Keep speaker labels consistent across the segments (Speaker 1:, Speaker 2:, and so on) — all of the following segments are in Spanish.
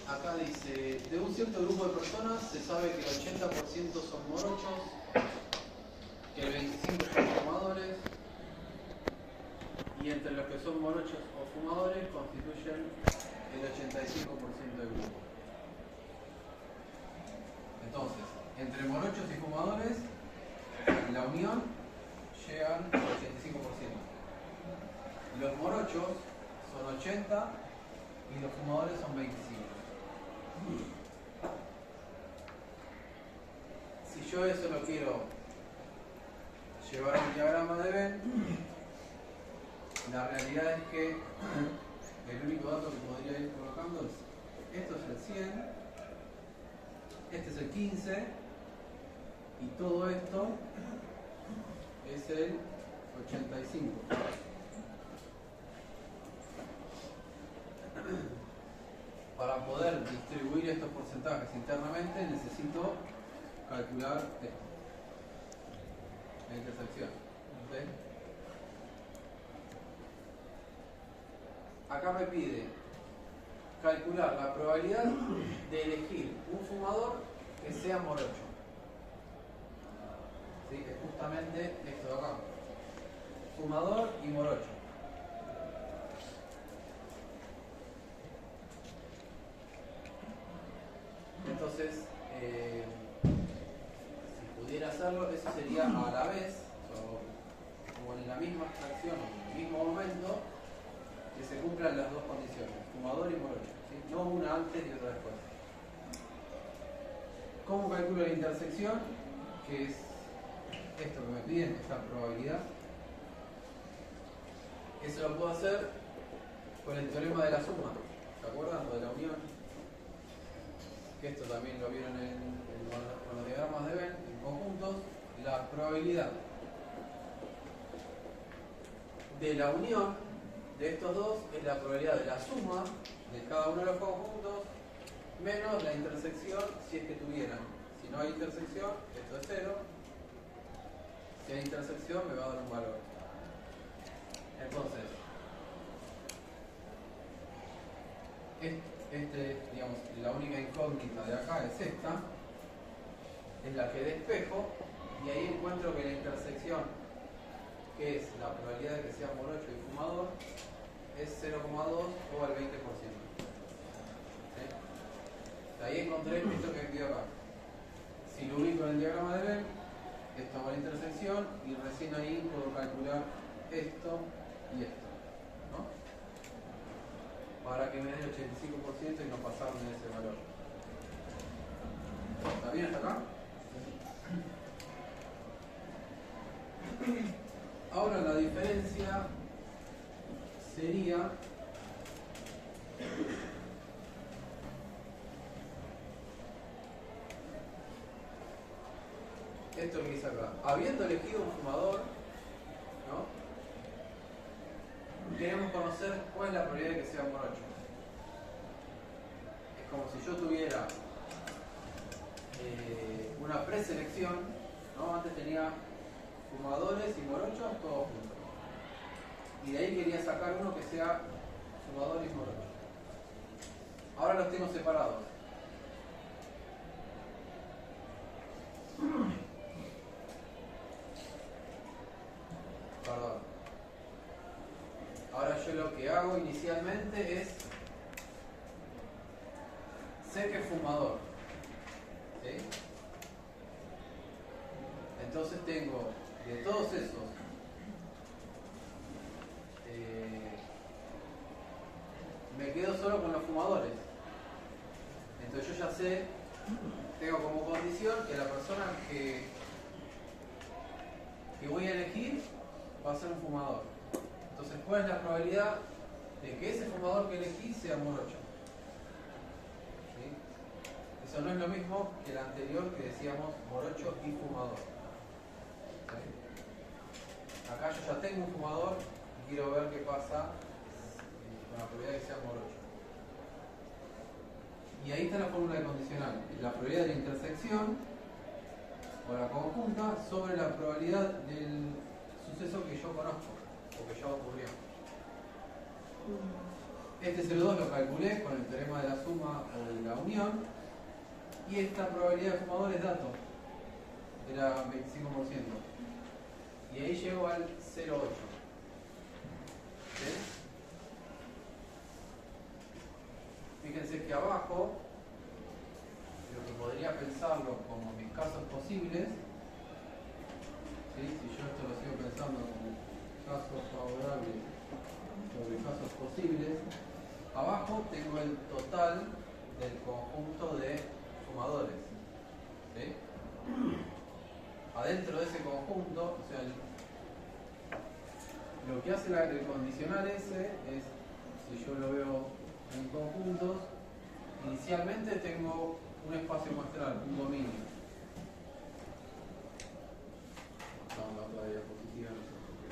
Speaker 1: acá dice, de un cierto grupo de personas se sabe que el 80% son morochos, que el 25% son fumadores, y entre los que son morochos o fumadores constituyen el 85% del grupo. Entonces, entre morochos y fumadores, la unión llegan al 85%. Los morochos son 80 y los fumadores son 25. Si yo eso lo quiero llevar a un diagrama de Venn, la realidad es que el único dato que podría ir colocando es esto es el 100, este es el 15 y todo esto es el 85. Para poder distribuir estos porcentajes internamente necesito calcular esto, la intersección. ¿Sí? Acá me pide calcular la probabilidad de elegir un fumador que sea morocho. ¿Sí? Es justamente esto de acá. Fumador y morocho. Entonces, si pudiera hacerlo, eso sería a la vez, o en la misma extracción, o en el mismo momento, que se cumplan las dos condiciones, fumador y morocho, ¿sí? No una antes y otra después. ¿Cómo calculo la intersección? Que es esto que me piden, esta probabilidad. Eso lo puedo hacer con el teorema de la suma, ¿se acuerdan? Lo de la unión. Que esto también lo vieron con los diagramas de Venn, en conjuntos. La probabilidad de la unión de estos dos es la probabilidad de la suma de cada uno de los conjuntos menos la intersección si es que tuvieran. Si no hay intersección, esto es 0. Si hay intersección, me va a dar un valor. Entonces, digamos, la única incógnita de acá es esta, es la que despejo, y ahí encuentro que la intersección, que es la probabilidad de que sea morocho y fumador, es 0,2 o al 20%. ¿Sí? Ahí encontré esto que envío acá. Si lo ubico en el diagrama de Venn, esto va a la intersección y recién ahí puedo calcular esto y esto, ¿no? Para que me dé el 85% y no pasarme de ese valor. ¿Está bien hasta acá? Ahora la diferencia sería esto que dice acá. Habiendo elegido un fumador, ¿no? Queremos conocer cuál es la probabilidad de que sea morocho. Es como si yo tuviera una preselección, ¿no? Antes tenía fumadores y morochos todos juntos. Y de ahí quería sacar uno que sea fumador y morocho. Ahora los tengo separados. Perdón. Ahora yo lo que hago inicialmente es, sé que es fumador, ¿sí? Entonces tengo de todos esos, me quedo solo con los fumadores. Entonces yo ya sé, tengo como condición que la persona que voy a elegir va a ser un fumador. Entonces, ¿cuál es la probabilidad de que ese fumador que elegí sea morocho? ¿Sí? Eso no es lo mismo que el anterior que decíamos morocho y fumador. ¿Sí? Acá yo ya tengo un fumador y quiero ver qué pasa con la probabilidad de que sea morocho. Y ahí está la fórmula de condicional. La probabilidad de la intersección o la conjunta sobre la probabilidad del suceso que yo conozco o que ya ocurrió. Este 0,2 lo calculé con el teorema de la suma o de la unión. Y esta probabilidad de fumadores dato era 25%. Y ahí llego al 0,8. ¿Sí? Fíjense que abajo, lo que podría pensarlo como mis casos posibles, ¿sí? Si yo esto lo sigo pensando como casos favorables sobre casos posibles, abajo tengo el total del conjunto de fumadores. ¿Sí? Adentro de ese conjunto, o sea, lo que hace el condicional ese es, si yo lo veo en conjuntos, inicialmente tengo un espacio muestral, un dominio. Vamos a la otra diapositiva, no sé por qué.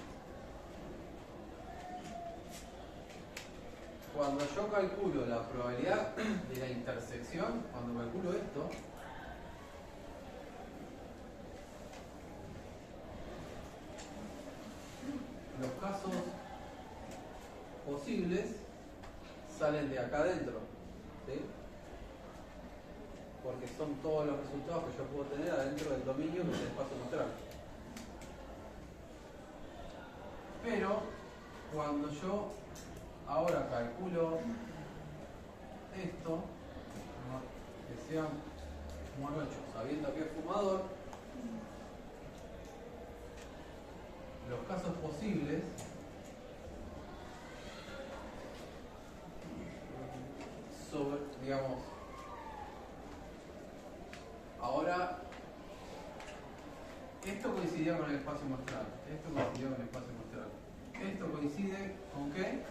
Speaker 1: Cuando yo calculo la probabilidad de la intersección, cuando calculo esto, los casos posibles salen de acá adentro, ¿sí? Porque son todos los resultados que yo puedo tener adentro del dominio que es el espacio muestral. Pero cuando yo ahora calculo esto, que sea morocho, sabiendo que es fumador, los casos posibles sobre, digamos, ahora esto coincidía con el espacio muestral, esto coincidía con el espacio muestral, esto coincide con ¿qué?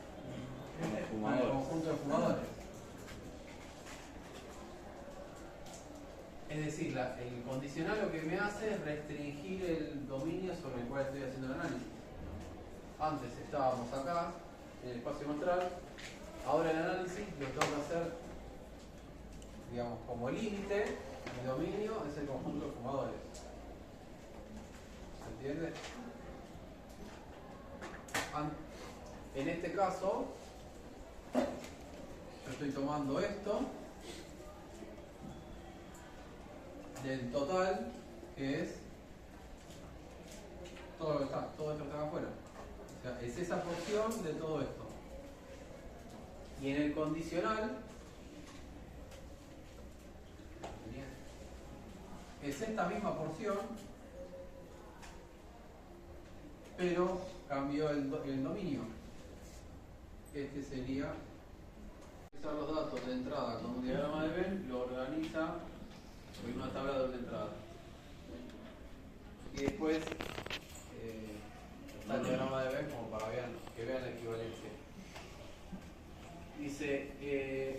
Speaker 1: Con el conjunto de fumadores. Es decir, el condicional lo que me hace es restringir el dominio sobre el cual estoy haciendo el análisis. Antes estábamos acá, en el espacio muestral, ahora el análisis lo tengo que hacer, digamos, como límite, mi dominio es el conjunto de fumadores. ¿Se entiende? En este caso, yo estoy tomando esto del total, que es todo lo que está, todo esto que está acá afuera. O sea, es esa porción de todo esto. Y en el condicional es esta misma porción, pero cambió el dominio. Este sería usar los datos de entrada con un diagrama de Venn, lo organiza en una tabla de doble entrada. Y después está el diagrama de Venn como para que vean la equivalencia. Dice,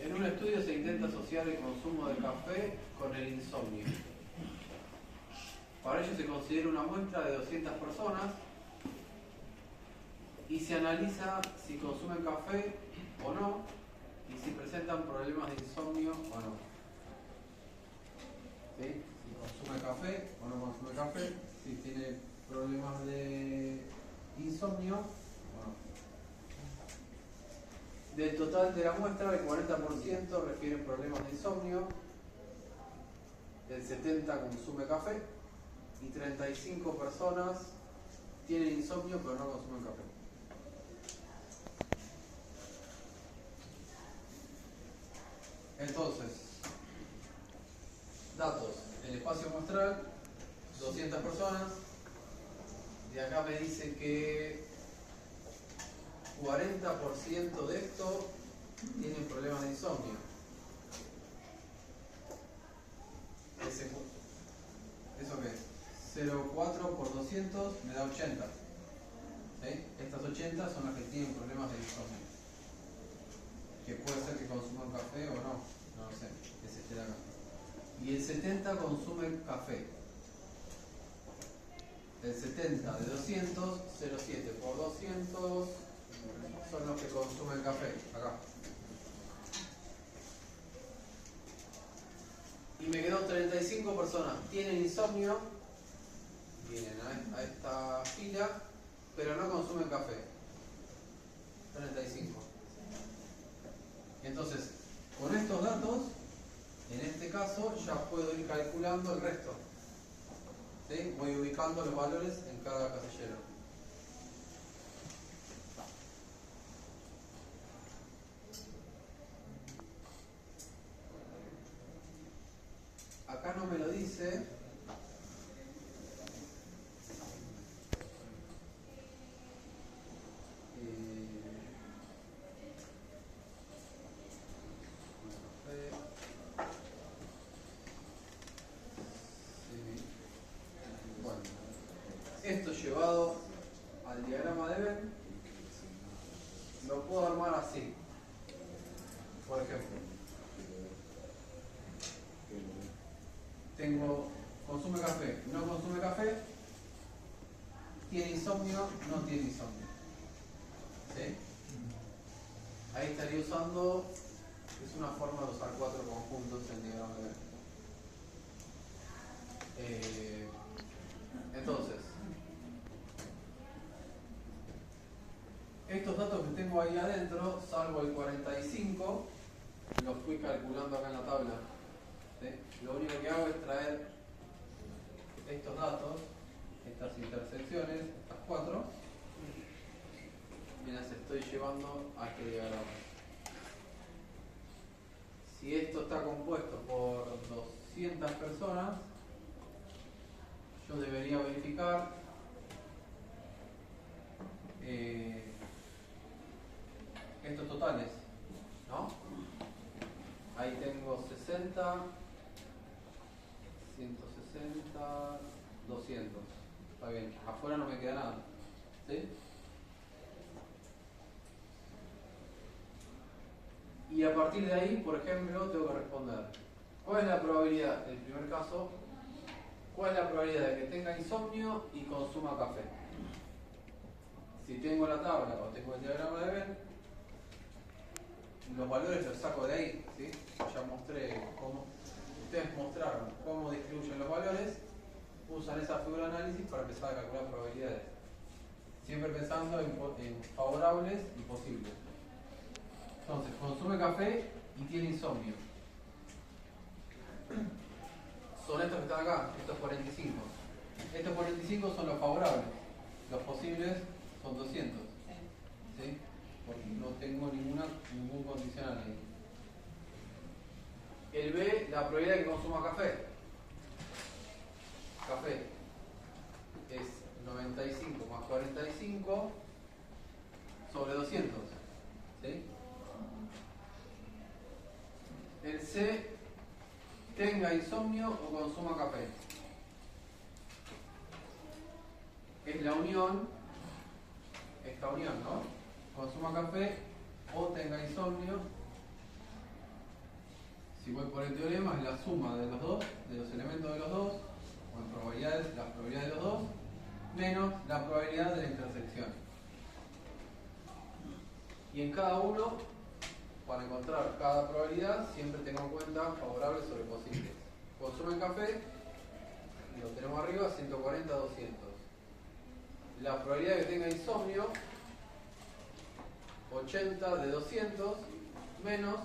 Speaker 1: en un estudio se intenta asociar el consumo de café con el insomnio. Para ello se considera una muestra de 200 personas y se analiza si consumen café o no y si presentan problemas de insomnio o no. ¿Sí? Si consume café o no consume café, si tiene problemas de insomnio o no. Del total de la muestra, el 40% refiere problemas de insomnio, el 70% consume café y 35 personas tienen insomnio pero no consumen café. Entonces, datos, el espacio muestral, 200 personas, de acá me dice que 40% de esto tienen problemas de insomnio. ¿Eso qué es? 0,4 por 200 me da 80. ¿Sí? Estas 80 son las que tienen problemas de insomnio. Que puede ser que consuman café o no, no lo sé, es este de acá. Y el 70 consume café. El 70 de 200, 0,7 por 200 son los que consumen café, acá. Y me quedó 35 personas. Tienen insomnio, vienen a esta fila, pero no consumen café. 35. Entonces, con estos datos, en este caso, ya puedo ir calculando el resto. ¿Sí? Voy ubicando los valores en cada casillero. Acá no me lo dice. Bueno, esto llevado al diagrama de Venn, lo puedo armar así. Por ejemplo, tengo consume café, no consume café, tiene insomnio, no tiene insomnio. ¿Sí? Ahí estaría usando, es una forma de usar 4 conjuntos en diagrama de Venn. Entonces, estos datos que tengo ahí adentro, salvo el 45, los fui calculando acá en la tabla. ¿Sí? Lo único que hago es traer estos datos, estas intersecciones, estas 4, y las estoy llevando a este diagrama. Si esto está compuesto por 200 personas, yo debería verificar estos totales, ¿no? Ahí tengo 60, 160, 200. Está bien, afuera no me queda nada. ¿Sí? Y a partir de ahí, por ejemplo, tengo que responder. ¿Cuál es la probabilidad, en el primer caso, cuál es la probabilidad de que tenga insomnio y consuma café? Si tengo la tabla o tengo el diagrama de Venn, los valores los saco de ahí, ¿sí? Ya mostré cómo, ustedes mostraron cómo distribuyen los valores, usan esa figura de análisis para empezar a calcular probabilidades. Siempre pensando en favorables y posibles. Entonces, consume café y tiene insomnio. Son estos que están acá, estos 45. Estos 45 son los favorables. Los posibles son 200. ¿Sí? Porque no tengo ningún condicional ahí. El B, la probabilidad de que consuma café. Café es 95 más 45 sobre 200. ¿Sí? El C, tenga insomnio o consuma café. Es la unión, esta unión, ¿no? Consuma café o tenga insomnio. Si voy por el teorema, es la suma de los dos, de los elementos de los dos, o en probabilidades, las probabilidades de los dos, menos la probabilidad de la intersección. Y en cada uno, para encontrar cada probabilidad, siempre tengo en cuenta favorables sobre posibles. Consumen café, lo tenemos arriba, 140 a 200. La probabilidad de que tenga insomnio, 80 de 200, menos,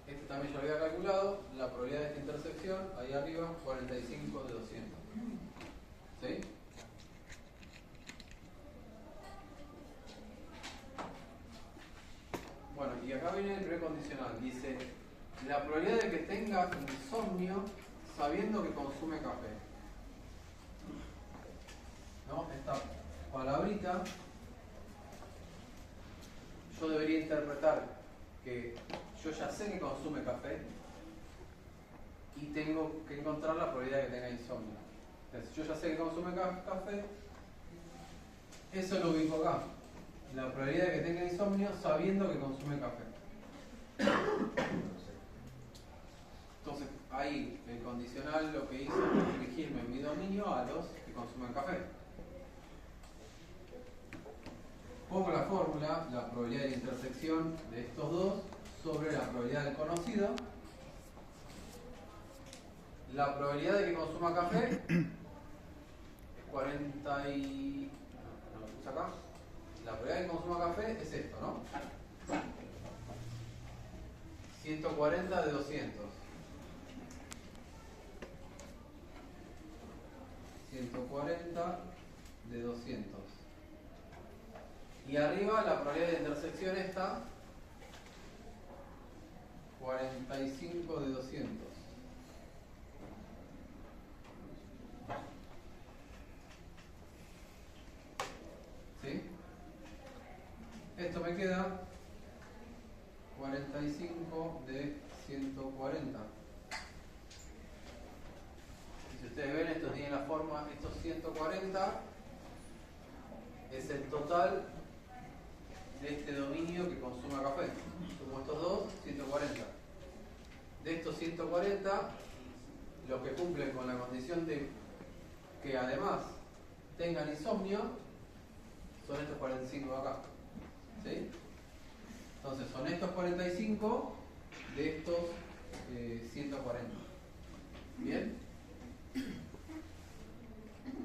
Speaker 1: este también ya lo había calculado, la probabilidad de esta intersección, ahí arriba, 45 de 200. ¿Sí? Bueno, y acá viene el primer condicional. Dice, la probabilidad de que tenga insomnio sabiendo que consume café. ¿No? Esta palabrita yo debería interpretar que yo ya sé que consume café y tengo que encontrar la probabilidad de que tenga insomnio. Entonces, yo ya sé que consume café, eso lo ubico acá. La probabilidad de que tenga insomnio sabiendo que consume café. Entonces, ahí el condicional lo que hizo fue restringirme en mi dominio a los que consumen café. Pongo la fórmula, la probabilidad de intersección de estos dos sobre la probabilidad del conocido. La probabilidad de que consuma café es 40 y... no lo puse acá. La probabilidad de que consuma café es esto, ¿no? 140 de 200. 140 de 200. Y arriba la probabilidad de intersección está 45 de 200. ¿Sí? Esto me queda 45 de 140. Si ustedes ven, esto tiene la forma, estos 140 es el total de este dominio que consuma café. Como estos dos, 140. De estos 140, los que cumplen con la condición de que además tengan insomnio, son estos 45 de acá. ¿Sí? Entonces son estos 45 de estos 140. ¿Bien?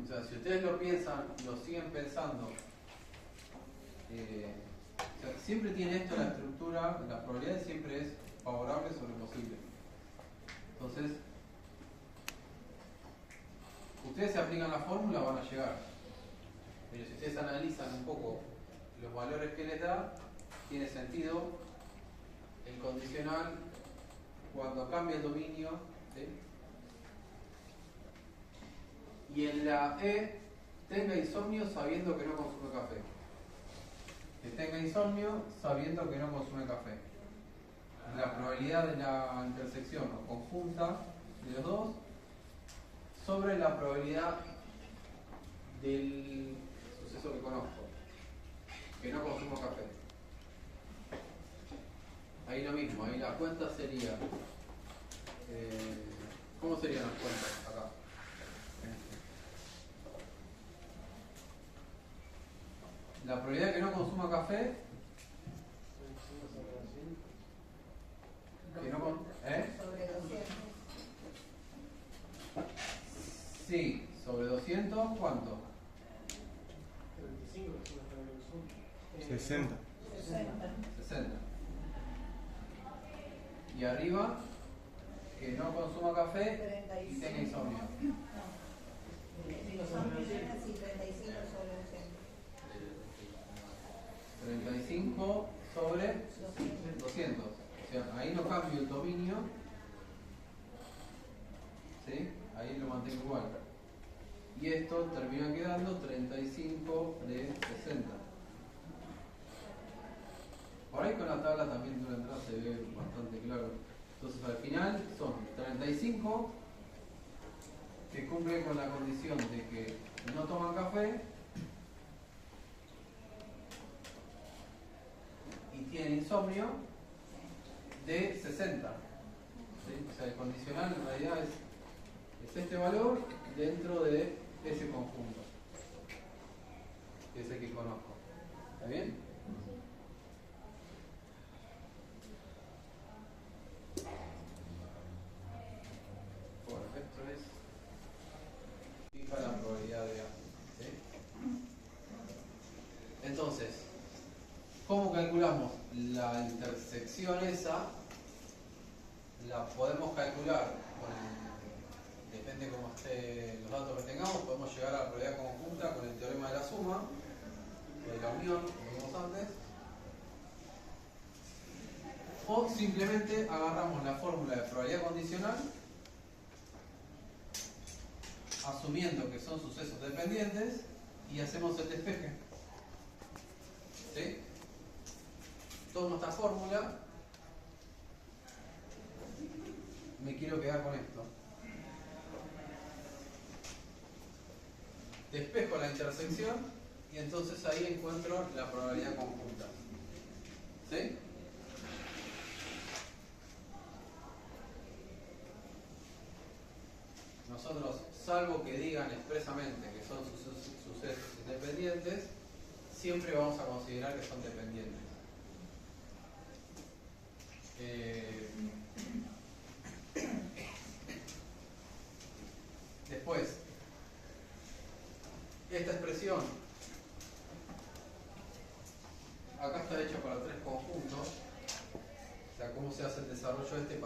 Speaker 1: O sea, si ustedes lo piensan, lo siguen pensando, o sea, siempre tiene esto la estructura, la probabilidad siempre es favorable sobre posible. Entonces, ustedes se aplican la fórmula, van a llegar. Pero si ustedes analizan un poco los valores que les da, tiene sentido el condicional cuando cambia el dominio, ¿sí? Y en la E tenga insomnio sabiendo que no consume café. Que tenga insomnio sabiendo que no consume café. La probabilidad de la intersección o conjunta de los dos sobre la probabilidad del suceso que conozco, que no consumo café. Ahí lo mismo, ahí la cuenta sería, ¿cómo serían las cuentas acá? La probabilidad de que no consuma café, que no
Speaker 2: sobre 200.
Speaker 1: Sí, sobre 200, ¿cuánto?
Speaker 3: 60.
Speaker 1: 60. Y arriba, que no consuma café y tenga insomnio.
Speaker 2: Sí, 35 sobre
Speaker 1: 35 sobre 200. O sea, ahí no cambio el dominio. ¿Sí? Ahí lo mantengo igual. Y esto termina quedando 35 de 60. Por ahí con la tabla también de una entrada se ve bastante claro. Entonces al final son 35 que cumplen con la condición de que no toman café y tienen insomnio de 60. ¿Sí? O sea, el condicional en realidad es este valor dentro de ese conjunto, que es el que conozco. ¿Está bien? Bueno, esto es fija la probabilidad de A. ¿Sí? Entonces, ¿cómo calculamos la intersección esa? La podemos calcular depende cómo estén los datos que tengamos, podemos llegar a la probabilidad conjunta con el teorema de la suma, o de la unión, como vimos antes. O simplemente agarramos la fórmula de probabilidad condicional, asumiendo que son sucesos dependientes, y hacemos el despeje. ¿Sí? Tomo esta fórmula, me quiero quedar con esto. Despejo la intersección y entonces ahí encuentro la probabilidad conjunta. ¿Sí? Nosotros, salvo que digan expresamente que son sucesos independientes, siempre vamos a considerar que son dependientes. Después, esta expresión acá está hecha para tres conjuntos. O sea, cómo se hace el desarrollo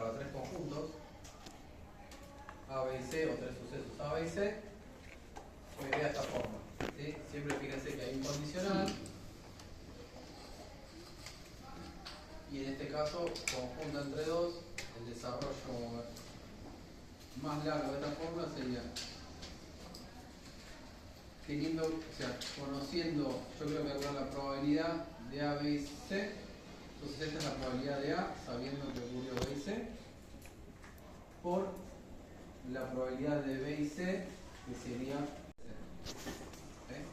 Speaker 1: para tres conjuntos, A, B y C, o tres sucesos A, B y C, pues de esta forma. ¿Sí? Siempre fíjense que hay un condicional, y en este caso, conjunto entre dos, el desarrollo más largo de esta fórmula sería teniendo, o sea, conociendo, yo creo que calcular la probabilidad de A, B y C. Entonces esta es la probabilidad de A, sabiendo que ocurrió B y C, por la probabilidad de B y C, que sería C. ¿Okay?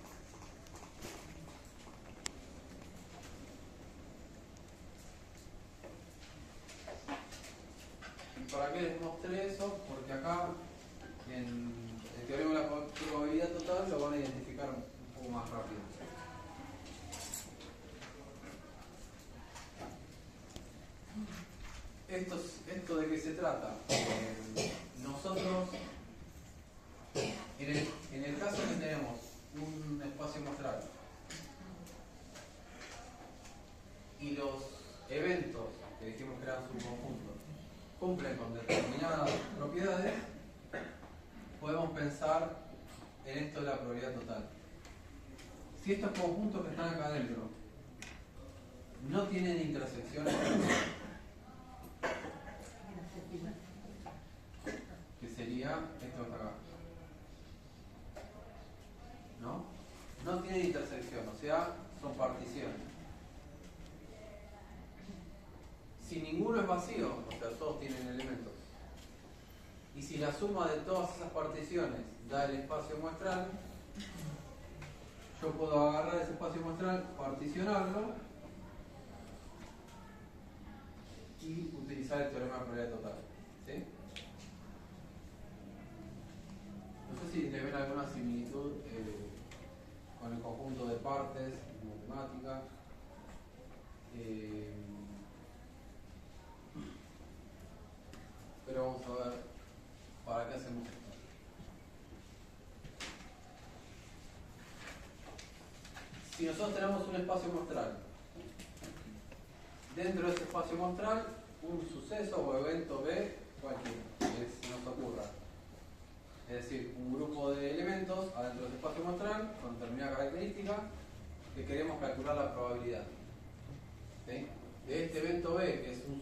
Speaker 1: ¿Y para qué les mostré eso? Porque acá, en el teorema de la probabilidad total, lo van a identificar un poco más rápido. ¿Esto de qué se trata? Nosotros, en el caso que tenemos un espacio muestral y los eventos que dijimos que eran subconjuntos cumplen con determinadas propiedades, podemos pensar en esto de la probabilidad total. Si estos conjuntos que están acá adentro no tienen intersecciones, que sería esto de acá, ¿no? No tienen intersección, o sea, son particiones. Si ninguno es vacío, o sea, todos tienen elementos, y si la suma de todas esas particiones da el espacio muestral, yo puedo agarrar ese espacio muestral, particionarlo y utilizar el teorema de probabilidad total. ¿Sí? No sé si le ven alguna similitud con el conjunto de partes en matemática. Pero vamos a ver para qué hacemos esto. Si nosotros tenemos un espacio muestral, dentro de ese espacio muestral, un suceso o evento B cualquiera, que se nos ocurra. Es decir, un grupo de elementos adentro del espacio muestral con determinada característica que queremos calcular la probabilidad. ¿Sí? De este evento B, que es un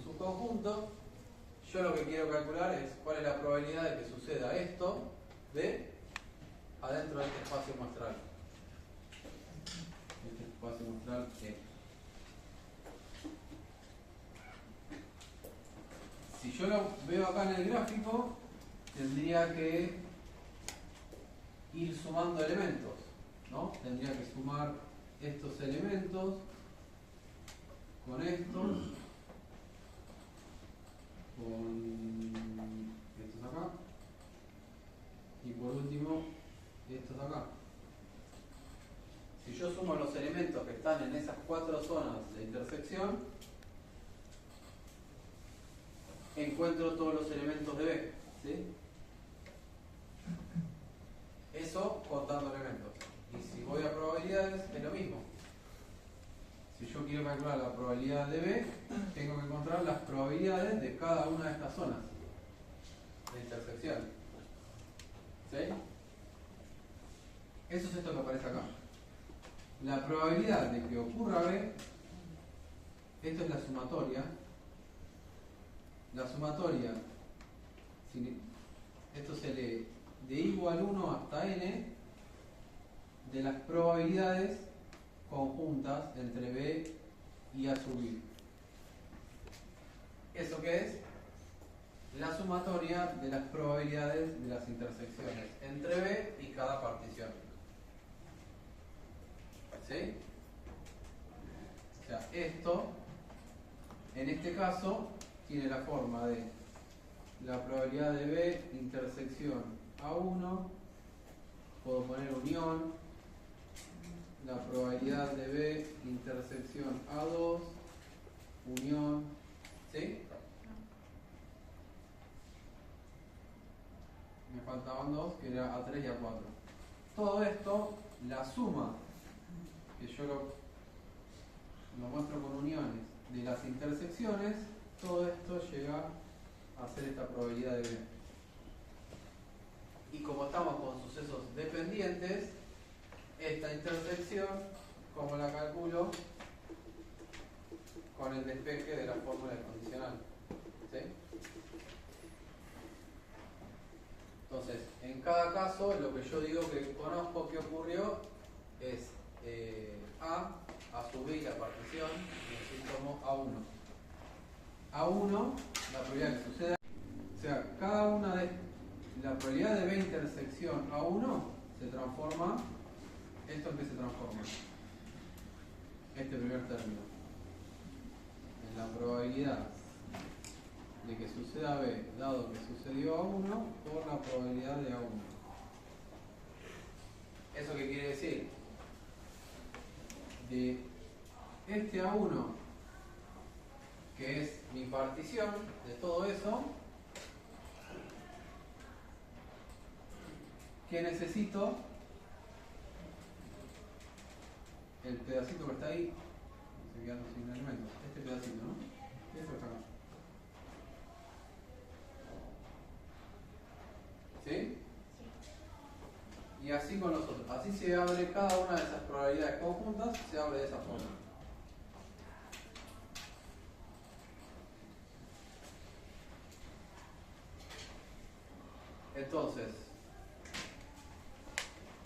Speaker 1: subconjunto, yo lo que quiero calcular es cuál es la probabilidad de que suceda esto B adentro de este espacio muestral. Este espacio muestral E. Si yo lo veo acá en el gráfico, tendría que ir sumando elementos, ¿no? Tendría que sumar estos elementos con estos, con estos acá, y por último estos acá. Si yo sumo los elementos que están en esas cuatro zonas de intersección, encuentro todos los elementos de B, ¿sí? Eso contando elementos. Y si voy a probabilidades, es lo mismo. Si yo quiero calcular la probabilidad de B, tengo que encontrar las probabilidades de cada una de estas zonas de intersección. ¿Sí? Eso es esto que aparece acá. La probabilidad de que ocurra B, esto es la sumatoria. La sumatoria, esto se lee de igual 1 hasta n de las probabilidades conjuntas entre B y A sub I. ¿Eso qué es? La sumatoria de las probabilidades de las intersecciones entre B y cada partición. ¿Sí? O sea, esto, en este caso, tiene la forma de la probabilidad de B intersección A1, puedo poner unión, la probabilidad de B intersección A2, unión, ¿sí? Me faltaban dos, que era A3 y A4. Todo esto, la suma, que yo lo muestro con uniones, de las intersecciones, todo esto llega a ser esta probabilidad de B. Y como estamos con sucesos dependientes, esta intersección, ¿cómo la calculo? Con el despeje de la fórmula condicional. ¿Sí? Entonces, en cada caso, lo que yo digo que conozco que ocurrió es A sub B y la partición, y así tomo A1. A1, la probabilidad que suceda, o sea, cada una de la probabilidad de B intersección A1 se transforma, ¿esto en qué se transforma? Este primer término. En la probabilidad de que suceda B, dado que sucedió A1, por la probabilidad de A1. ¿Eso qué quiere decir? De este A1, que es mi partición de todo eso, que necesito el pedacito que está ahí, se quedan sin elementos, este pedacito, ¿no? Eso que está acá. ¿Sí? Y así con los otros. Así se abre cada una de esas probabilidades conjuntas, se abre de esa forma. Entonces,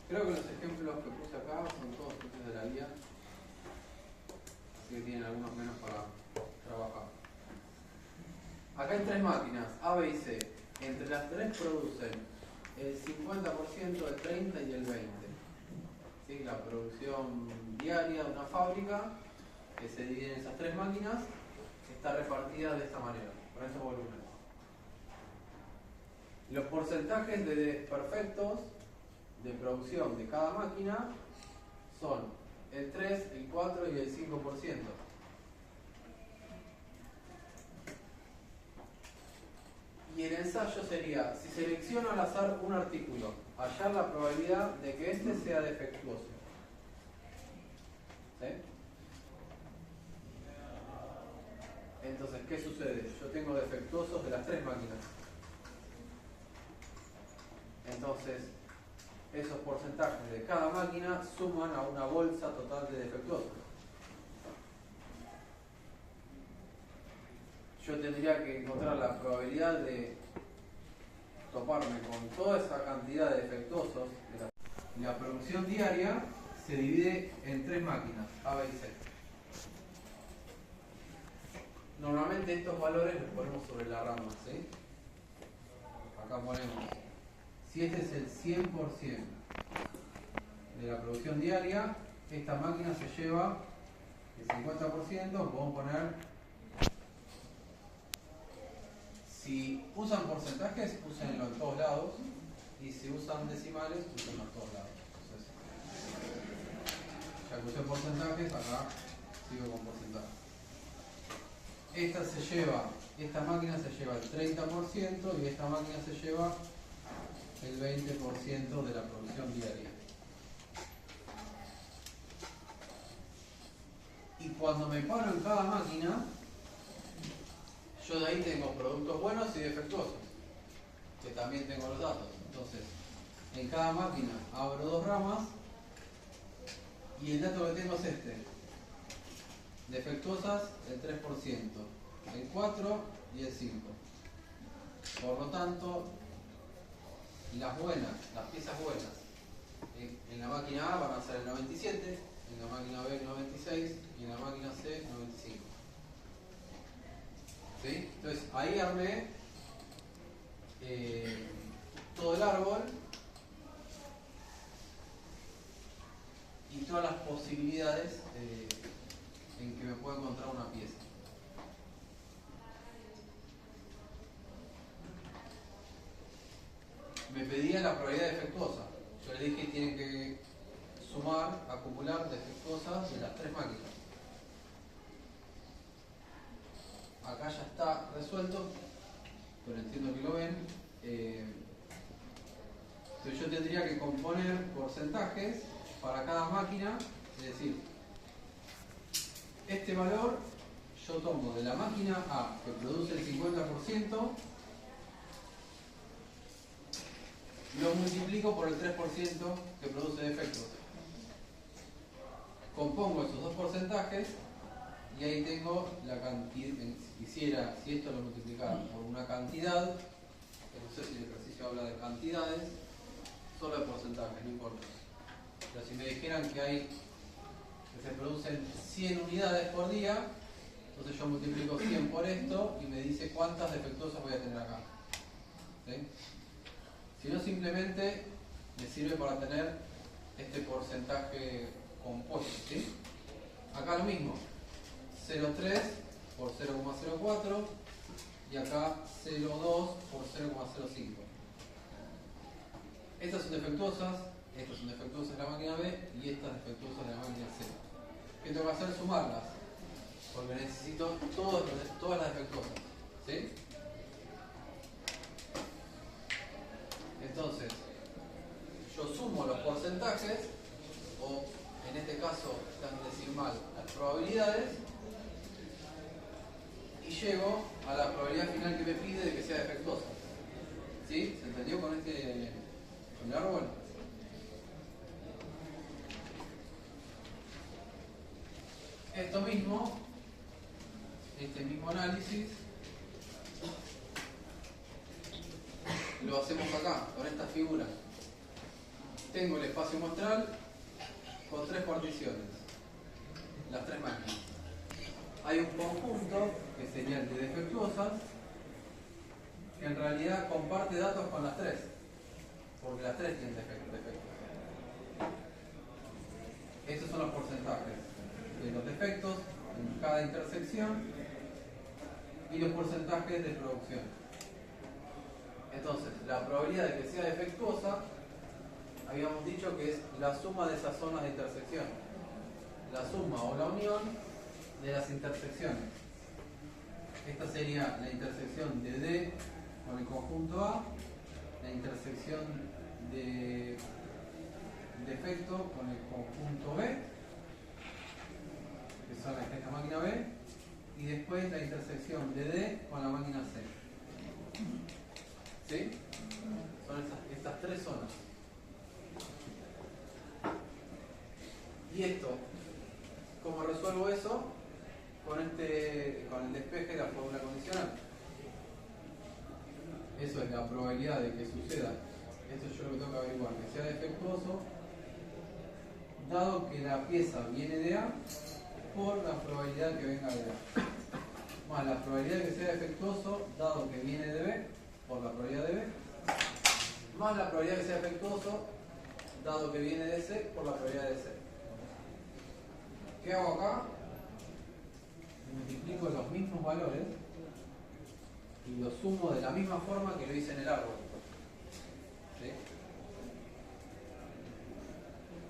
Speaker 1: creo que los ejemplos que puse acá son todos copias de la guía, así que tienen algunos menos para trabajar. Acá hay tres máquinas, A, B y C. Entre las tres producen el 50%, el 30% y el 20%. ¿Sí? La producción diaria de una fábrica, que se divide en esas tres máquinas, está repartida de esta manera, con esos volúmenes. Los porcentajes de desperfectos de producción de cada máquina son el 3, el 4 y el 5%. Y el ensayo sería, si selecciono al azar un artículo, hallar la probabilidad de que este sea defectuoso. ¿Sí? Entonces, ¿qué sucede? Yo tengo defectuosos de las tres máquinas. Entonces, esos porcentajes de cada máquina suman a una bolsa total de defectuosos. Yo tendría que encontrar la probabilidad de toparme con toda esa cantidad de defectuosos. La producción diaria se divide en tres máquinas, A, B y C. Normalmente estos valores los ponemos sobre la rama, ¿sí? Acá ponemos, si este es el 100% de la producción diaria, esta máquina se lleva el 50%, podemos poner. Si usan porcentajes, úsenlo en todos lados, y si usan decimales, úsenlo en todos lados. Entonces, ya que usé porcentajes, acá sigo con porcentajes. Esta máquina se lleva el 30% y esta máquina se lleva el 20% de la producción diaria. Y cuando me paro en cada máquina, yo de ahí tengo productos buenos y defectuosos, que también tengo los datos. Entonces, en cada máquina abro dos ramas y el dato que tengo es este. Defectuosas el 3%, el 4% y el 5%. Por lo tanto, las piezas buenas, en la máquina A van a ser el 97, en la máquina B el 96 y en la máquina C el 95. ¿Sí? Entonces ahí armé todo el árbol y todas las posibilidades en que me puedo encontrar una pieza. Me pedía la probabilidad defectuosa. Yo le dije que tienen que sumar, acumular defectuosas de las tres máquinas. Acá ya está resuelto, pero entiendo que lo ven. Entonces yo tendría que componer porcentajes para cada máquina, es decir, este valor yo tomo de la máquina A, que produce el 50%, lo multiplico por el 3% que produce defectos. Compongo esos dos porcentajes y ahí tengo la cantidad. Si esto lo multiplicara por una cantidad, no sé si el ejercicio habla de cantidades, solo de porcentajes, no importa. Pero si me dijeran que se producen 100 unidades por día, entonces yo multiplico 100 por esto y me dice cuántas defectuosas voy a tener acá. ¿Sí? Si no, simplemente me sirve para tener este porcentaje compuesto. ¿Sí? Acá lo mismo, 0,3 por 0,04 y acá 0,2 por 0,05. Estas son defectuosas de la máquina B y estas defectuosas de la máquina C. ¿Qué tengo que hacer? Sumarlas, porque necesito todas las defectuosas. ¿Sí? Entonces, yo sumo los porcentajes, o en este caso está en decimal las probabilidades, y llego a la probabilidad final que me pide de que sea defectuosa. ¿Sí? ¿Se entendió con el árbol? Esto mismo, este mismo análisis, lo hacemos acá, con esta figura. Tengo el espacio muestral con 3 particiones, las 3 máquinas. Hay un conjunto, que sería el de defectuosas, que en realidad comparte datos con las 3, porque las 3 tienen defectos. Estos son los porcentajes de los defectos en cada intersección y los porcentajes de producción. Entonces, la probabilidad de que sea defectuosa, habíamos dicho que es la suma de esas zonas de intersección, la suma o la unión de las intersecciones. Esta sería la intersección de D con el conjunto A, la intersección de defecto con el conjunto B, que son esta máquina B, y después la intersección de D con la máquina C. ¿Sí? Son estas 3 zonas. Y esto, ¿cómo resuelvo eso? Con el despeje de la fórmula condicional. Eso es la probabilidad de que suceda. Esto yo lo que tengo que averiguar, que sea defectuoso, dado que la pieza viene de A, por la probabilidad que venga de A. Más la probabilidad de que sea defectuoso, dado que viene de B, por la probabilidad de B. Más la probabilidad de que sea defectuoso, dado que viene de C, por la probabilidad de C. ¿Qué hago acá? Multiplico los mismos valores y los sumo de la misma forma que lo hice en el árbol. ¿Sí?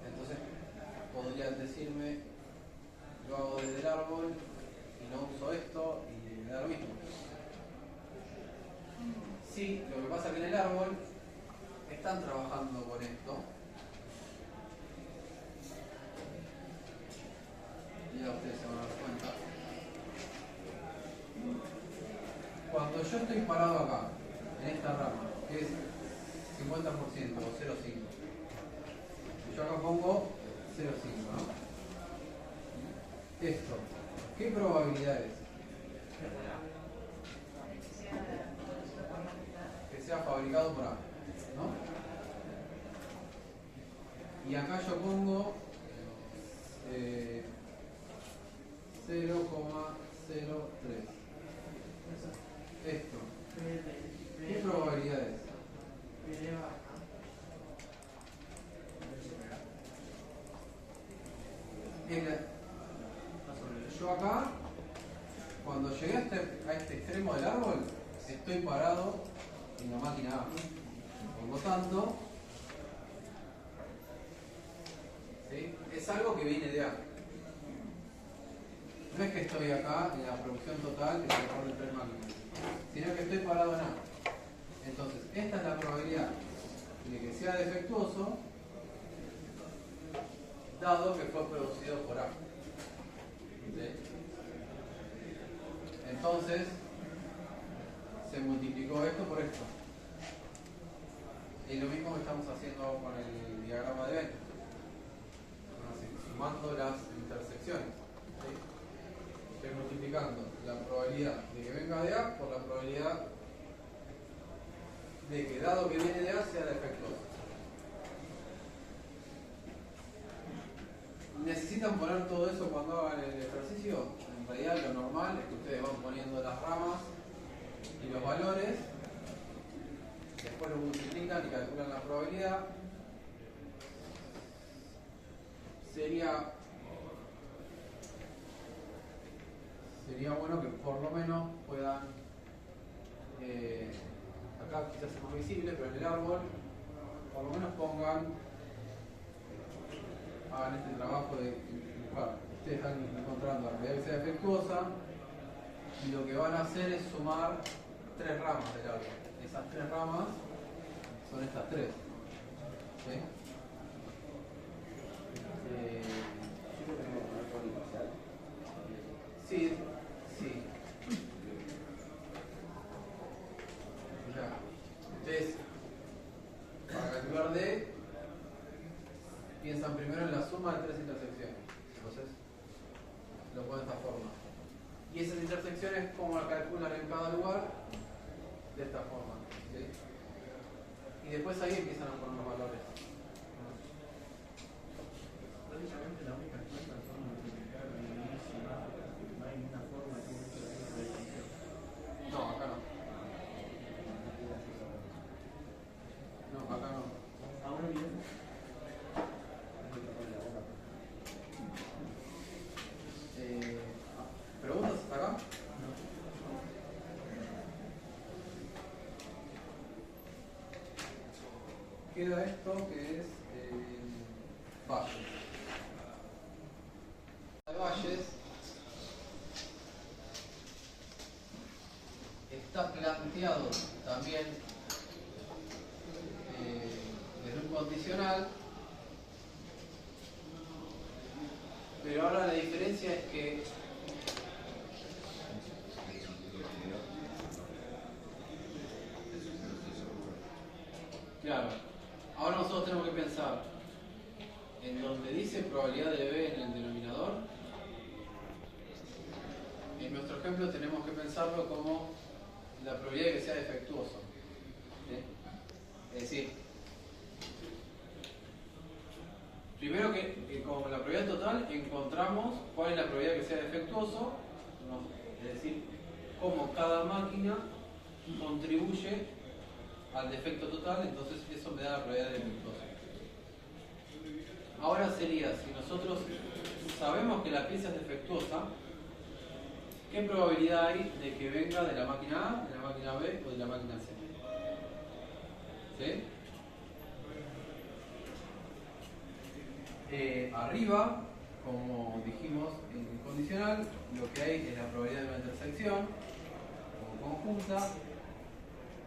Speaker 1: Entonces, podrían decirme, lo hago desde el árbol y no uso esto y me da lo mismo. Sí, lo que pasa es que en el árbol están trabajando con esto. Y ya ustedes se van a dar cuenta. Cuando yo estoy parado acá, en esta rama, que es 50% o 0,5, yo acá pongo 0,5, ¿no? Esto, ¿qué probabilidad es? Que sea fabricado por A, ¿no? Y acá yo pongo 0,03. Esto, ¿qué probabilidad es? Yo acá, cuando llegué a este extremo del árbol, estoy parado en la máquina A. Por lo tanto, ¿sí? Es algo que viene de A. No es que estoy acá en la producción total que se recorre 3 máquinas, sino que estoy parado en A. Entonces, esta es la probabilidad de que sea defectuoso, dado que fue producido por A. ¿Sí? Entonces se multiplicó esto por esto. Y lo mismo que estamos haciendo con el diagrama de eventos. Así, sumando las intersecciones. ¿Sí? Estoy multiplicando la probabilidad de que venga de A por la probabilidad de que dado que viene de A sea defectuoso. ¿Necesitan poner todo eso cuando hagan el ejercicio? En realidad lo normal es que ustedes van poniendo las ramas y los valores, después lo multiplican y calculan la probabilidad. Sería bueno que por lo menos puedan, acá quizás es más visible, pero en el árbol, por lo menos hagan este trabajo de dibujar. Ustedes están encontrando la probabilidad que sea defectuosa y lo que van a hacer es sumar 3 ramas del árbol. Esas 3 ramas son estas 3. ¿Sí? Sí, sí. Ya. Ustedes, para calcular D, piensan primero en la suma de 3 intersecciones. Entonces, lo ponen de esta forma. Y esas intersecciones, ¿cómo las calculan en cada lugar? De esta forma. ¿Sí? Y después ahí empiezan a poner los valores.
Speaker 3: Prácticamente la única cuenta son multiplicar y sumar, porque no hay una forma de multiplicar.
Speaker 1: No, acá no. No, acá no.
Speaker 3: Ahora bien.
Speaker 1: ¿Preguntas hasta acá? Queda esto que es valles. De valles está planteado también desde un condicional, pero ahora la diferencia es que claro, ahora nosotros tenemos que pensar en donde dice probabilidad de B en el denominador. En nuestro ejemplo tenemos que pensarlo como la probabilidad de que sea defectuoso. ¿Sí? Es decir, primero que como la probabilidad total encontramos cuál es la probabilidad de que sea defectuoso, es decir, cómo cada máquina contribuye al defecto total, entonces eso me da la probabilidad de defectuoso. Ahora sería, si nosotros sabemos que la pieza es defectuosa, ¿qué probabilidad hay de que venga de la máquina A, de la máquina B o de la máquina C? ¿Sí? Arriba, como dijimos en el condicional, lo que hay es la probabilidad de una intersección como conjunta,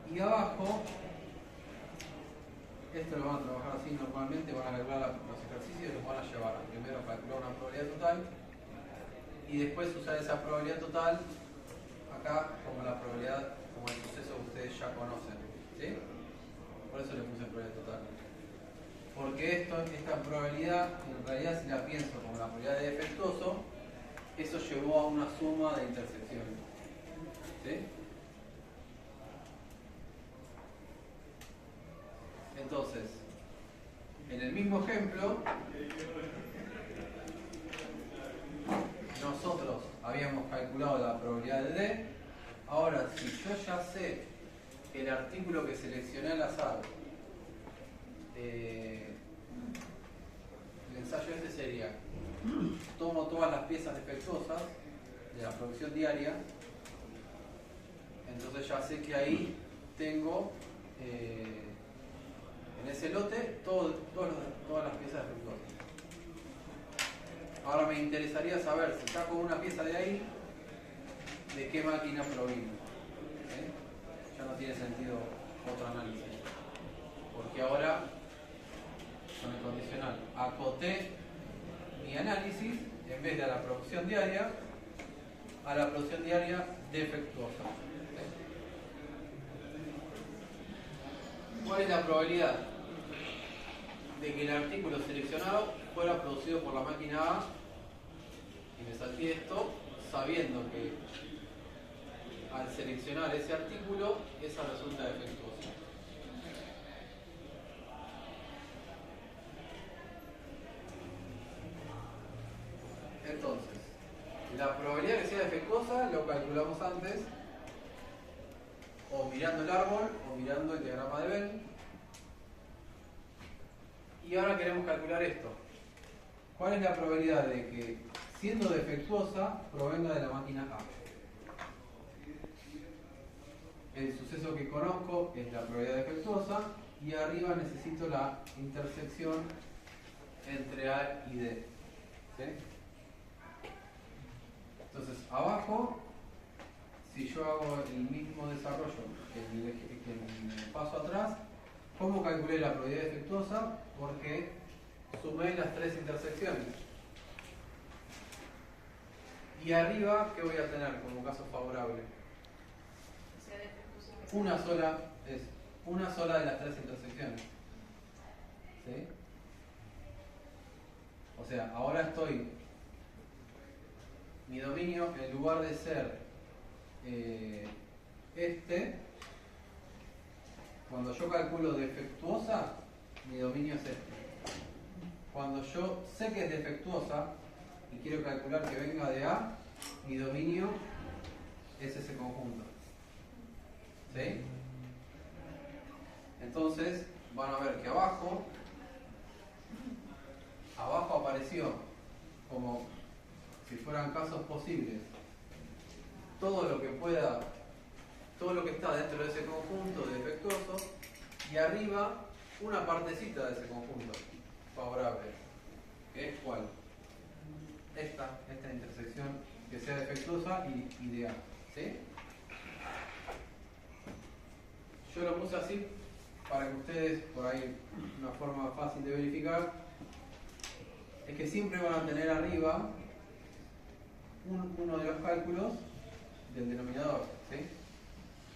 Speaker 1: y abajo, esto lo van a trabajar así normalmente, van a calcular los ejercicios y los van a llevar primero a calcular una probabilidad total y después usar esa probabilidad total acá como la probabilidad, como el suceso que ustedes ya conocen. ¿Sí? Por eso le puse probabilidad total. Porque esta probabilidad, en realidad si la pienso como la probabilidad de defectuoso, eso llevó a una suma de intersecciones. ¿Sí? Entonces, en el mismo ejemplo, nosotros habíamos calculado la probabilidad de D. Ahora, si yo ya sé el artículo que seleccioné al azar, el ensayo este sería, tomo todas las piezas defectuosas de la producción diaria, entonces ya sé que ahí tengo en ese lote todas las piezas defectuosas. Ahora me interesaría saber si saco una pieza de ahí, de qué máquina provino. Ya no tiene sentido otro análisis, porque ahora con el condicional acoté mi análisis en vez de a la producción diaria defectuosa. ¿Cuál es la probabilidad de que el artículo seleccionado fuera producido por la máquina A? Y me salté esto sabiendo que al seleccionar ese artículo, esa resulta defectuosa. Entonces, la probabilidad de que sea defectuosa lo calculamos antes, o mirando el árbol, o mirando el diagrama de Venn. Y ahora queremos calcular esto. ¿Cuál es la probabilidad de que, siendo defectuosa, provenga de la máquina A? El suceso que conozco es la probabilidad defectuosa, y arriba necesito la intersección entre A y D. ¿Sí? Entonces, abajo, si yo hago el mismo desarrollo que en el paso atrás, ¿cómo calculé la probabilidad defectuosa? Porque sumé las tres intersecciones. Y arriba, ¿qué voy a tener como caso favorable? Una sola de las tres intersecciones. ¿Sí? O sea, ahora estoy... Mi dominio, en lugar de ser cuando yo calculo defectuosa, mi dominio es este. Cuando yo sé que es defectuosa y quiero calcular que venga de A, mi dominio es ese conjunto. ¿Sí? Entonces van a ver que abajo apareció como si fueran casos posibles todo lo que está dentro de ese conjunto defectuoso, y arriba una partecita de ese conjunto favorable, que es ¿cuál? Esta intersección que sea defectuosa y de A. ¿Sí? Yo lo puse así para que ustedes, por ahí, una forma fácil de verificar, es que siempre van a tener arriba uno de los cálculos del denominador, ¿sí?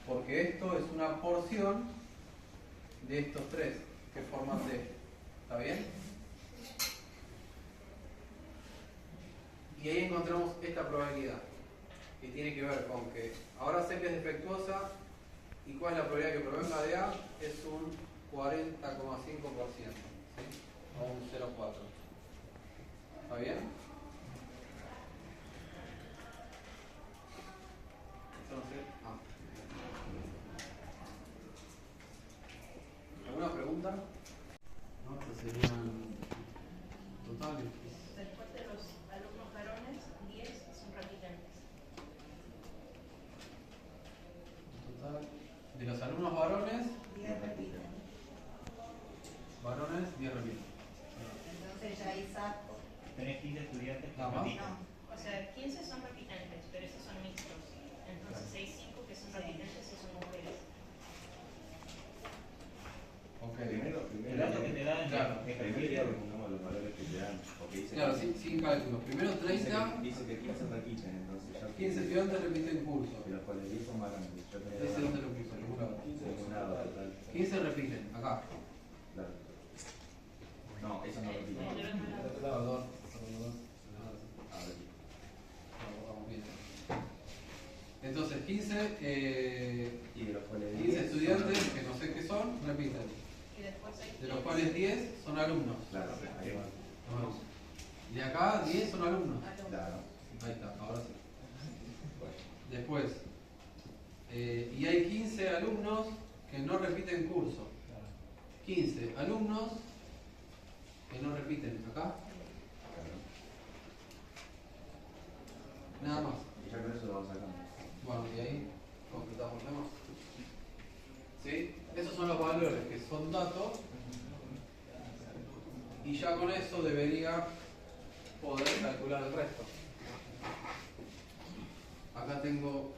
Speaker 1: Porque esto es una porción de estos tres que forman D. ¿Está bien? Y ahí encontramos esta probabilidad, que tiene que ver con que ahora sé que es defectuosa, y cuál es la probabilidad que provenga de A, es un 40,5%, ¿sí? O un 0,4. ¿Está bien? Entonces, ¿alguna pregunta? No, estos serían totales.
Speaker 4: Después de los alumnos varones, 10 son repitentes.
Speaker 1: Total. De los alumnos varones,
Speaker 2: 10 repiten.
Speaker 1: 10 repiten.
Speaker 2: Entonces ya ahí saco.
Speaker 5: Tenés 15 estudiantes que
Speaker 1: Nada más.
Speaker 5: repiten.
Speaker 2: No.
Speaker 4: O sea, 15 son repitentes, pero esos son mixtos. Entonces hay 5 que son repitentes y son mujeres.
Speaker 1: Ok.
Speaker 5: El dato que te dan
Speaker 1: Claro.
Speaker 5: es
Speaker 6: Primero pongamos los valores que te dan, porque dice
Speaker 1: Claro, sin cálculo. Primero 30,
Speaker 6: dice que 15 repiten, entonces ya
Speaker 1: 15 estudiantes repiten curso.
Speaker 6: de los cuales 10 son varones. Yo tenía
Speaker 1: Ese donde lo puso, en ningún lado.
Speaker 6: ningún lado total.
Speaker 1: 15 repiten, acá.
Speaker 6: Claro. No, eso no repite.
Speaker 1: Perdón.
Speaker 6: A ver.
Speaker 1: Vamos bien. Entonces, 15
Speaker 6: Y de los cuales
Speaker 1: 15 estudiantes, que no sé qué son, repiten.
Speaker 4: Y después hay
Speaker 1: De los cuales 10 son alumnos.
Speaker 6: Claro, ahí va.
Speaker 1: Ajá. De acá 10 son alumnos.
Speaker 6: Claro.
Speaker 1: Ahí está, ahora sí. Después, y hay 15 alumnos que no repiten curso. 15 alumnos que no repiten acá. Nada más.
Speaker 6: Y ya con eso lo vamos sacando.
Speaker 1: Bueno, y ahí completamos demás. ¿Sí? Esos son los valores que son datos. Y ya con eso debería poder calcular el resto. Acá tengo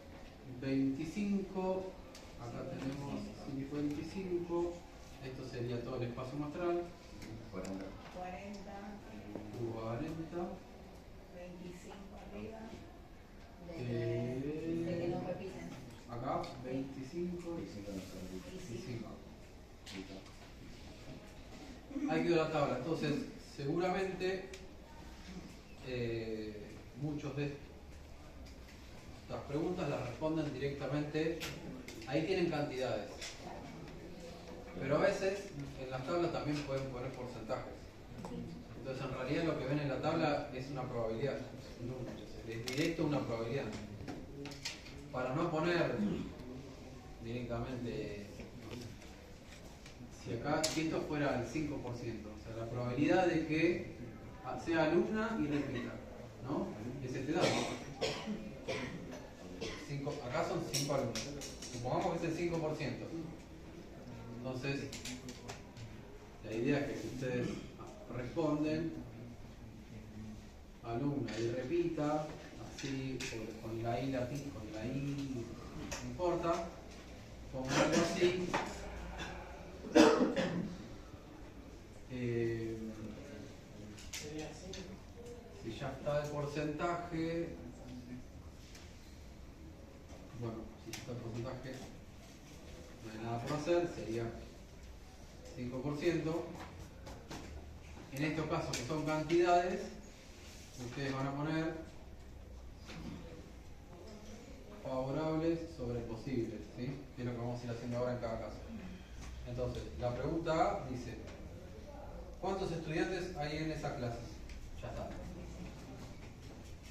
Speaker 1: 25, acá tenemos 55, esto sería todo el espacio muestral,
Speaker 6: 40.
Speaker 2: 40,
Speaker 1: 40,
Speaker 2: 25 arriba.
Speaker 1: Eh,
Speaker 2: De que no
Speaker 1: acá 25 y 25. Ahí quedó la tabla. Entonces, seguramente muchos de estas preguntas las responden directamente. Ahí tienen cantidades. Pero a veces en las tablas también pueden poner porcentajes. Entonces, en realidad lo que ven en la tabla es una probabilidad. Es directo una probabilidad. Para no poner directamente, si acá si esto fuera el 5%, o sea, la probabilidad de que sea alumna y repita, ¿no? Es este dato. Acá son 5 alumnos. Supongamos que es el 5%. Entonces, la idea es que si ustedes responden alumna y repita, así, con la I latín, con la I, no importa, pongan algo así. Si ya está el porcentaje, bueno, si ya está el porcentaje, no hay nada por hacer, sería 5%. En estos casos que son cantidades, ustedes van a poner favorables sobre posibles, ¿sí? Que es lo que vamos a ir haciendo ahora en cada caso. Entonces, la pregunta A dice, ¿cuántos estudiantes hay en esa clase? Ya está.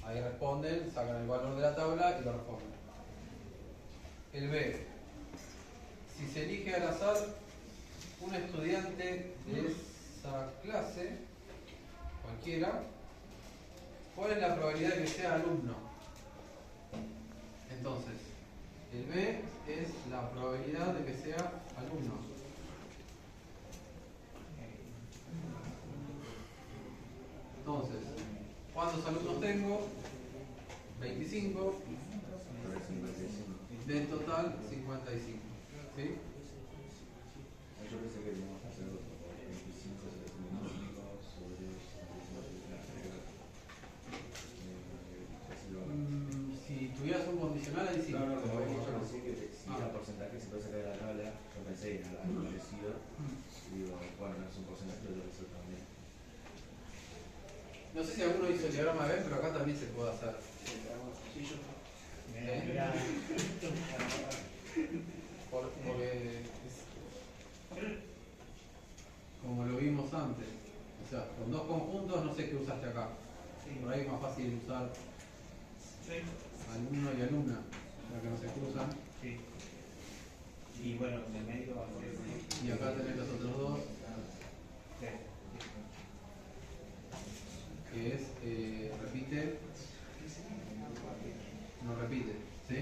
Speaker 1: Ahí responden, sacan el valor de la tabla y lo responden. El B, si se elige al azar un estudiante de esa clase, cualquiera, ¿cuál es la probabilidad de que sea alumno? Entonces, el B es la probabilidad de que sea alumno. Entonces, ¿cuántos alumnos tengo? 25. Del total, 55. ¿Sí?
Speaker 6: Yo pensé que íbamos a hacer 25 sobre 65.
Speaker 1: Si tuvieras un condicional, ahí sí.
Speaker 6: No, como yo pensé que si era porcentaje se puede sacar de la tabla, yo pensé que era algo parecido. Y digo, bueno, no es un porcentaje, pero lo hizo también.
Speaker 1: No sé si alguno hizo el diagrama de Venn, pero acá también se puede hacer. Porque como lo vimos antes, o sea, con dos conjuntos no sé qué usaste acá. Por ahí es más fácil usar alumno y alumna, ya que no se cruzan.
Speaker 5: Sí. Y bueno, en el medio va a ser.
Speaker 1: Y acá tenés los otros dos,
Speaker 5: Sí.
Speaker 1: que es repite, no repite, ¿sí?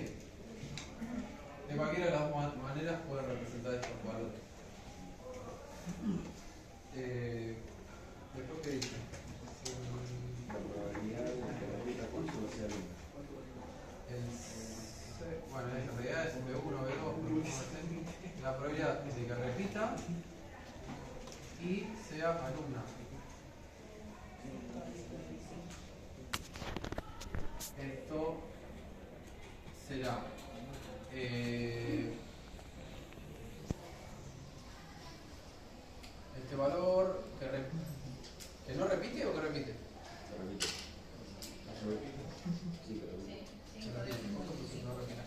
Speaker 1: De cualquiera de las dos maneras puede representar estos valores. Después, ¿qué dice?
Speaker 6: La probabilidad de que la ruta consumo sea alumna.
Speaker 1: Bueno, en realidad es B1, B2, la probabilidad de que repita y sea alumna. Esto será este valor que no repite o que repite.
Speaker 6: Se repite. Se repite. Sí, pero repite.
Speaker 1: No repite.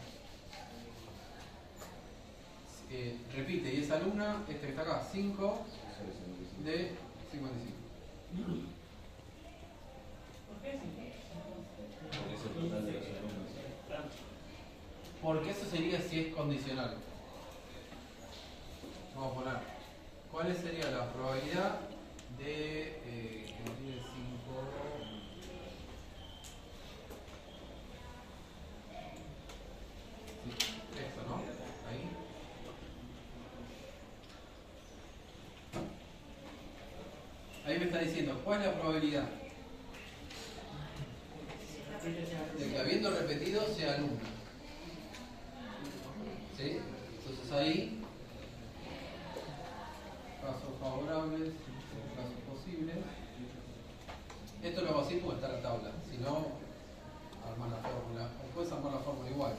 Speaker 1: Repite y es alumna, este que está acá, 5 de 55.
Speaker 6: Porque es el total de los alumnos.
Speaker 1: Porque eso sería si es condicional. Vamos a poner, ¿cuál sería la probabilidad de que nos diga 5? Esto, ¿no? Ahí. Ahí me está diciendo, ¿cuál es la probabilidad de que habiendo repetido sea alumna? ¿Sí? Entonces ahí, casos favorables, casos posibles. Esto lo hago así porque está en la tabla, si no, armar la fórmula. O puedes armar la fórmula igual.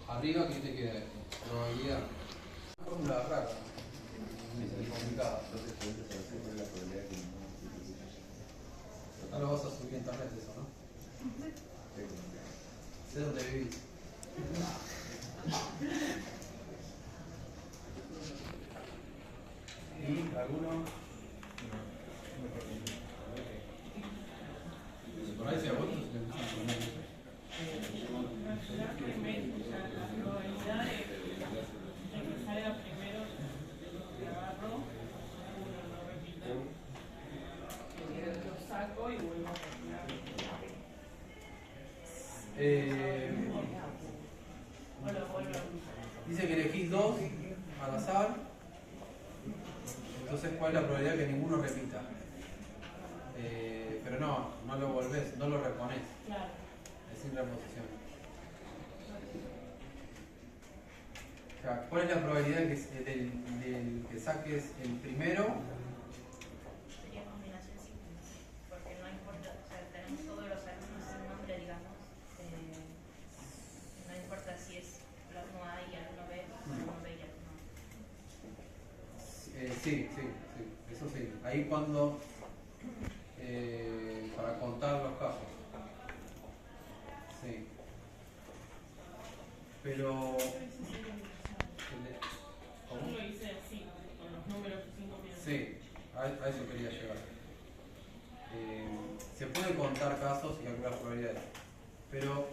Speaker 1: Arriba, ¿qué te queda? Probabilidad. Una fórmula rara. Y complicada.
Speaker 6: Entonces, puedes hacer con la probabilidad que no
Speaker 1: No lo vas a subir a internet eso, ¿no? Sé dónde vivís. ¿Y alguno? Por ahí se vos.
Speaker 7: La probabilidad de que salga primero que agarro, uno no repito, lo saco y vuelvo a poner. O lo vuelvo a usar.
Speaker 1: Dice que elegís dos al azar. Entonces, ¿cuál es la probabilidad de que ninguno repita? Pero no lo volvés, no lo reponés.
Speaker 7: Claro.
Speaker 1: Es sin reposición. O sea, ¿cuál es la probabilidad de del que saques el primero?
Speaker 4: Sería combinación simple, porque no importa, o sea, tenemos todos los alumnos en nombre, digamos, no importa si es alumno A y alumno B, alumno B y alumno A.
Speaker 1: Sí, eso sí. Ahí cuando, para contar los casos. Sí. Pero...
Speaker 7: Yo lo hice así, con los números 5 piezas.
Speaker 1: Sí, a eso quería llegar. Se puede contar casos y calcular probabilidades, pero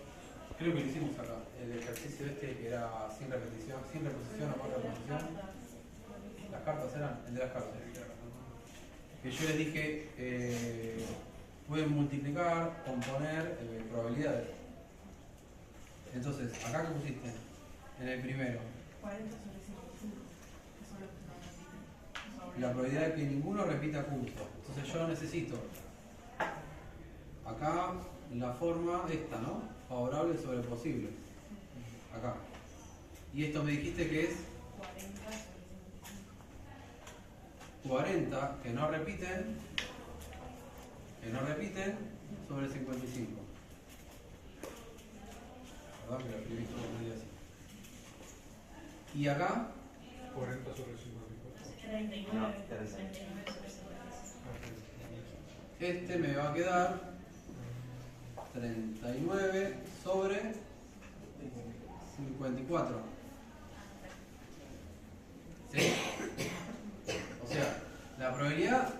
Speaker 1: creo que lo hicimos acá. El ejercicio este que era sin reposición o con reposición. Las cartas eran, el de las cartas. Que yo les dije, pueden multiplicar, componer probabilidades. Entonces, acá que pusiste, en el primero,
Speaker 7: 40 sobre 55, que son los que no repiten.
Speaker 1: la probabilidad de que ninguno repita curso. Entonces yo necesito acá la forma esta, ¿no? Favorable sobre posible. Acá. Y esto me dijiste que es
Speaker 7: 40 sobre 55.
Speaker 1: 40 que no repiten sobre 55. Perdón que lo escribí todo medio así. Y acá
Speaker 8: 40 sobre 54.
Speaker 4: 39 sobre 55.
Speaker 1: este me va a quedar 39 sobre 54. ¿Sí? O sea, la probabilidad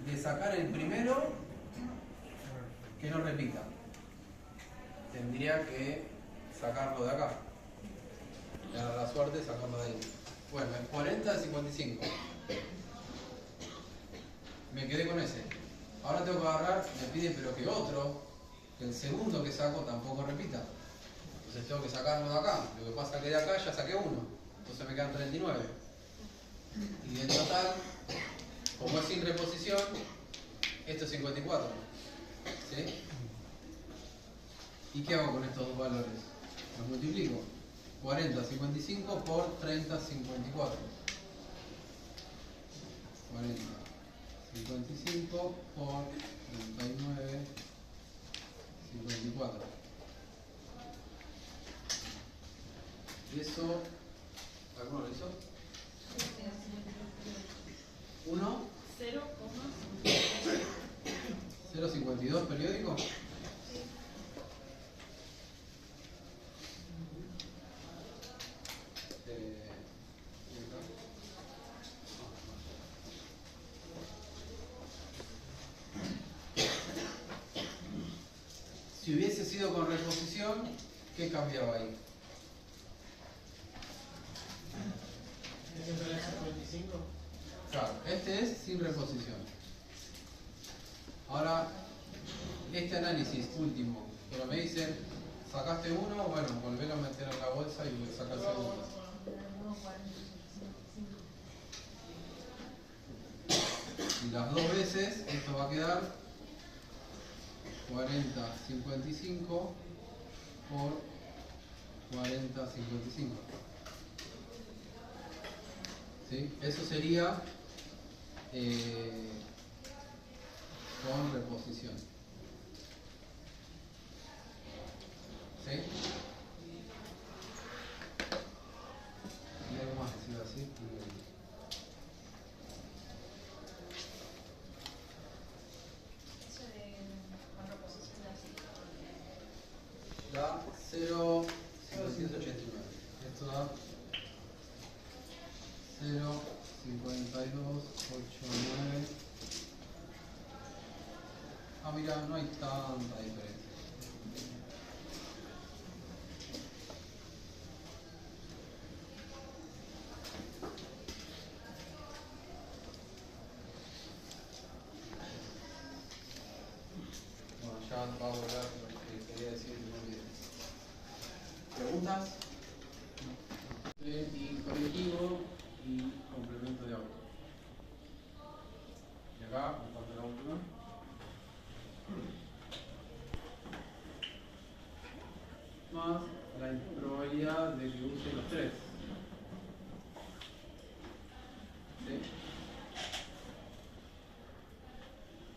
Speaker 1: de sacar el primero que no repita. Tendría que sacarlo de acá. Tener la suerte de sacarlo de ahí. Bueno, es 40 de 55. Me quedé con ese. Ahora tengo que agarrar, me pide pero que otro, que el segundo que saco tampoco repita. Entonces tengo que sacarlo de acá. Lo que pasa es que de acá ya saqué uno. Entonces me quedan 39. Y en total, como es sin reposición, esto es 54. ¿Sí? ¿Y qué hago con estos dos valores? Los multiplico. 40, 55 por 30, 54. 40, 55 por 39, 54. Y eso, ¿alguno lo hizo? 1, 0,52 periódico. Si hubiese sido con reposición, ¿qué cambiaba ahí? Claro, este es sin reposición. Ahora, este análisis último, pero me dicen, sacaste uno, bueno, volvelo a meter en la bolsa y sacar el segundo. Y las dos veces, esto va a quedar 40, 55 por 40, 55. ¿Sí? Eso sería con reposición. ¿Sí? 0,5289. Ah, mira, no hay tanta diferencia. Bueno, ya va a volver lo que quería decir, no olvides. ¿Preguntas? Y colectivo y complemento de auto. Y acá, me falta la última. Más la probabilidad de que use los tres. ¿Sí?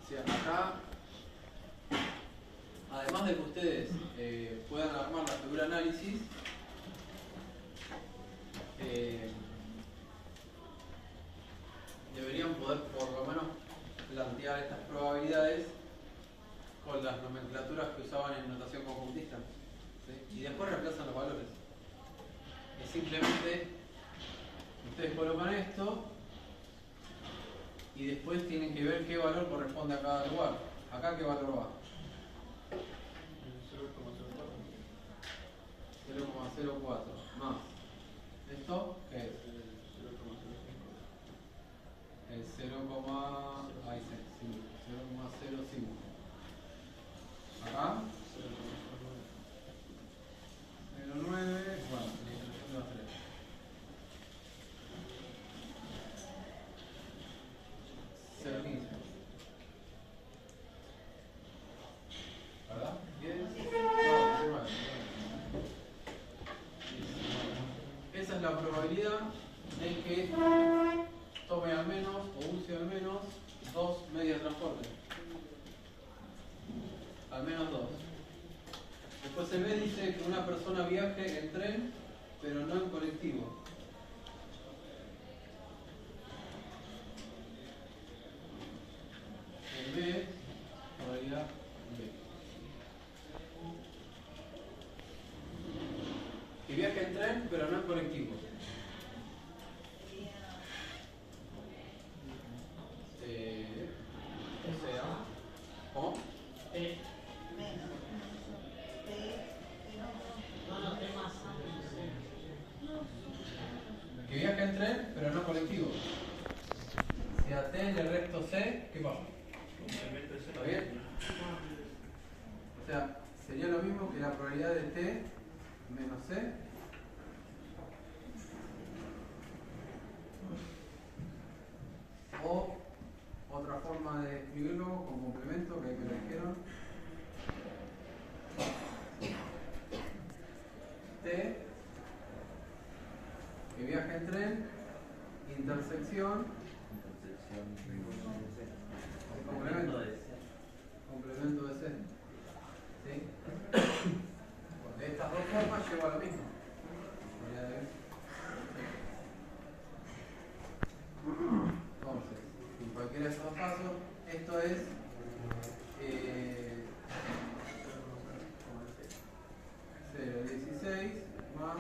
Speaker 1: O sea, acá, además de que ustedes puedan armar la figura de análisis, deberían poder por lo menos plantear estas probabilidades con las nomenclaturas que usaban en notación conjuntista. ¿Sí? Y después reemplazan los valores. Es simplemente, ustedes colocan esto y después tienen que ver qué valor corresponde a cada lugar. Acá qué valor va. 0,04 más. ¿Esto qué es? El 0,05. Acá 0,9. Bueno, la intersección de los tres. 0,15. ¿Verdad? 10. No, 19. Esa es la probabilidad de que tome al menos o use al menos 2 medios de transporte. Al menos 2. Después el B dice que una persona viaje en tren, pero no en colectivo. El B, probabilidad B. Que viaje en tren, pero no en colectivo. O sea, ¿cómo?
Speaker 2: Menos.
Speaker 1: Que viaje en tren, pero no colectivo. Si a T le resto C, ¿qué pasa? ¿Está bien? O sea, sería lo mismo que la probabilidad de T menos C. O otra forma de escribirlo con complemento que me lo dijeron. T que viaja en tren, intersección, complemento de C. ¿Sí? De estas dos formas lleva a lo mismo. Entonces, en cualquiera de esos dos casos, esto es 0,16 más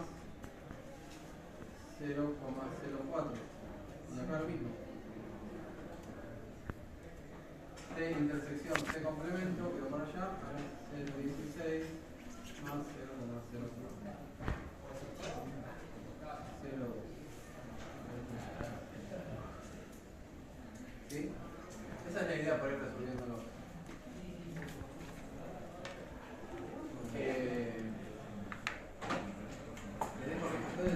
Speaker 1: 0,04. Y acá lo mismo. T intersección C complemento, quedó para allá, 0,16 más 0,04.